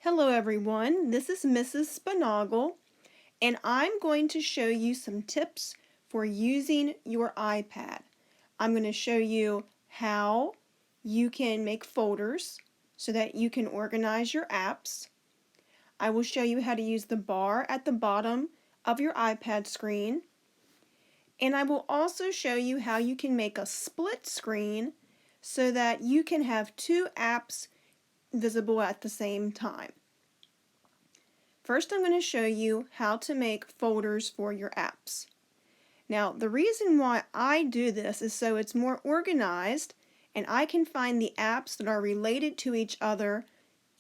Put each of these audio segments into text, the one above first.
Hello everyone, this is Mrs. Spinagle and I'm going to show you some tips for using your iPad. I'm going to show you how you can make folders so that you can organize your apps. I will show you how to use the bar at the bottom of your iPad screen, and I will also show you how you can make a split screen so that you can have two apps visible at the same time. First, I'm going to show you how to make folders for your apps. Now, the reason why I do this is so it's more organized and I can find the apps that are related to each other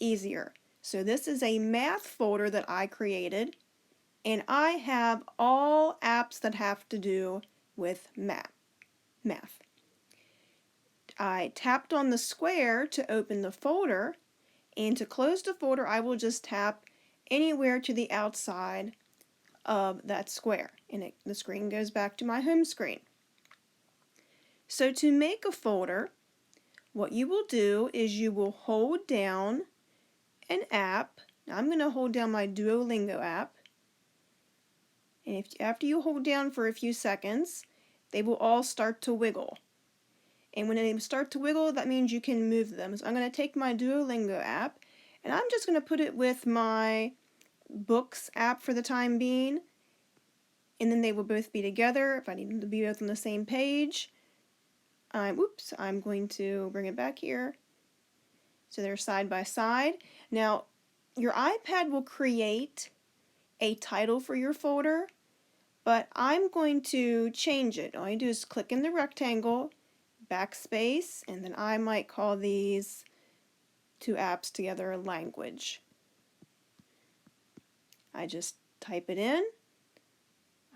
easier. So this is a math folder that I created, and I have all apps that have to do with math. I tapped on the square to open the folder, and to close the folder I will just tap anywhere to the outside of that square, and the screen goes back to my home screen. So to make a folder, what you will do is you will hold down an app. Now I'm going to hold down my Duolingo app, and after you hold down for a few seconds, they will all start to wiggle. And when they start to wiggle, that means you can move them. So I'm going to take my Duolingo app, and I'm just going to put it with my Books app for the time being, and then they will both be together if I need them to be both on the same page. I'm going to bring it back here so they're side by side. Now, your iPad will create a title for your folder, but I'm going to change it. All you do is click in the rectangle, backspace, and then I might call these two apps together language. I just type it in.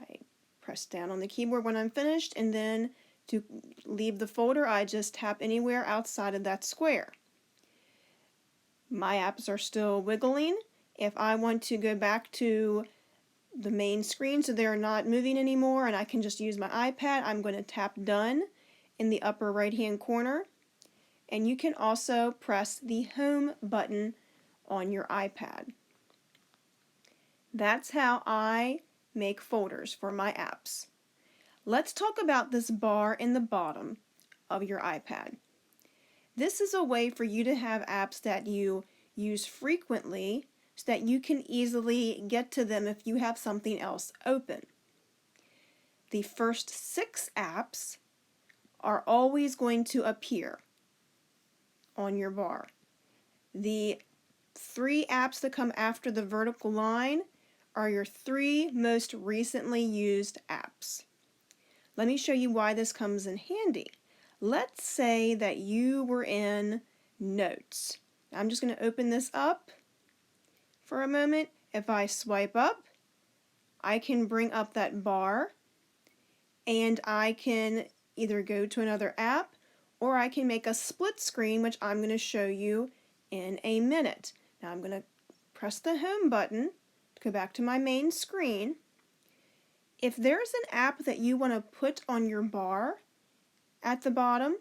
I press down on the keyboard when I'm finished, and then to leave the folder I just tap anywhere outside of that square. My apps are still wiggling. If I want to go back to the main screen so they're not moving anymore and I can just use my iPad, I'm going to tap done in the upper right hand corner, and you can also press the home button on your iPad. That's how I make folders for my apps. Let's talk about this bar in the bottom of your iPad. This is a way for you to have apps that you use frequently so that you can easily get to them if you have something else open. The first 6 apps are always going to appear on your bar. The 3 apps that come after the vertical line are your 3 most recently used apps. Let me show you why this comes in handy. Let's say that you were in Notes. I'm just going to open this up for a moment. If I swipe up, I can bring up that bar, and I can either go to another app or I can make a split screen, which I'm going to show you in a minute. Now I'm going to press the home button to go back to my main screen. If there's an app that you want to put on your bar at the bottom,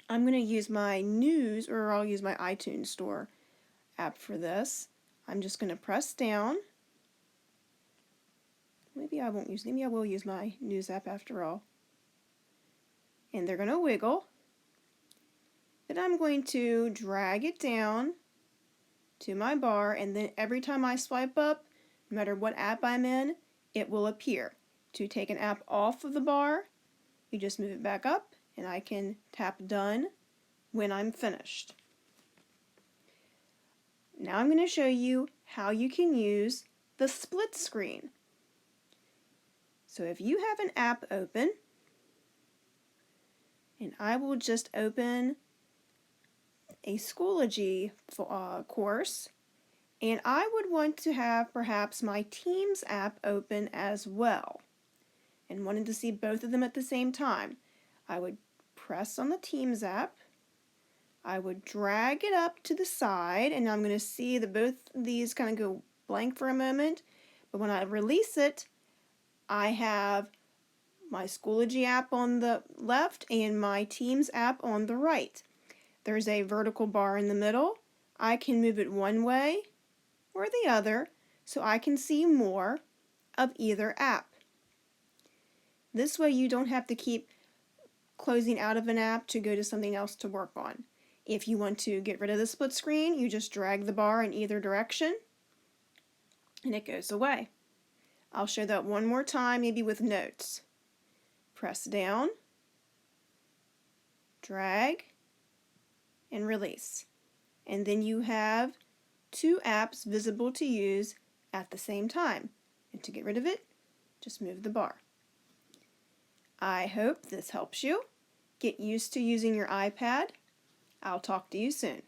I'm going to use my News, or I'll use my iTunes Store app for this. I'm just going to press down. Maybe I will use my News app after all. And they're going to wiggle. Then I'm going to drag it down to my bar, and then every time I swipe up, no matter what app I'm in, it will appear. To take an app off of the bar, you just move it back up, and I can tap done when I'm finished. Now I'm going to show you how you can use the split screen. So if you have an app open, and I will just open a Schoology course, and I would want to have perhaps my Teams app open as well, and wanted to see both of them at the same time. I would press on the Teams app, I would drag it up to the side, and I'm going to see that both these kind of go blank for a moment, but when I release it, I have my Schoology app on the left and my Teams app on the right. There's a vertical bar in the middle. I can move it one way or the other so I can see more of either app. This way you don't have to keep closing out of an app to go to something else to work on. If you want to get rid of the split screen, you just drag the bar in either direction and it goes away. I'll show that one more time, maybe with notes. Press down, drag, and release. And then you have two apps visible to use at the same time. And to get rid of it, just move the bar. I hope this helps you. Get used to using your iPad. I'll talk to you soon.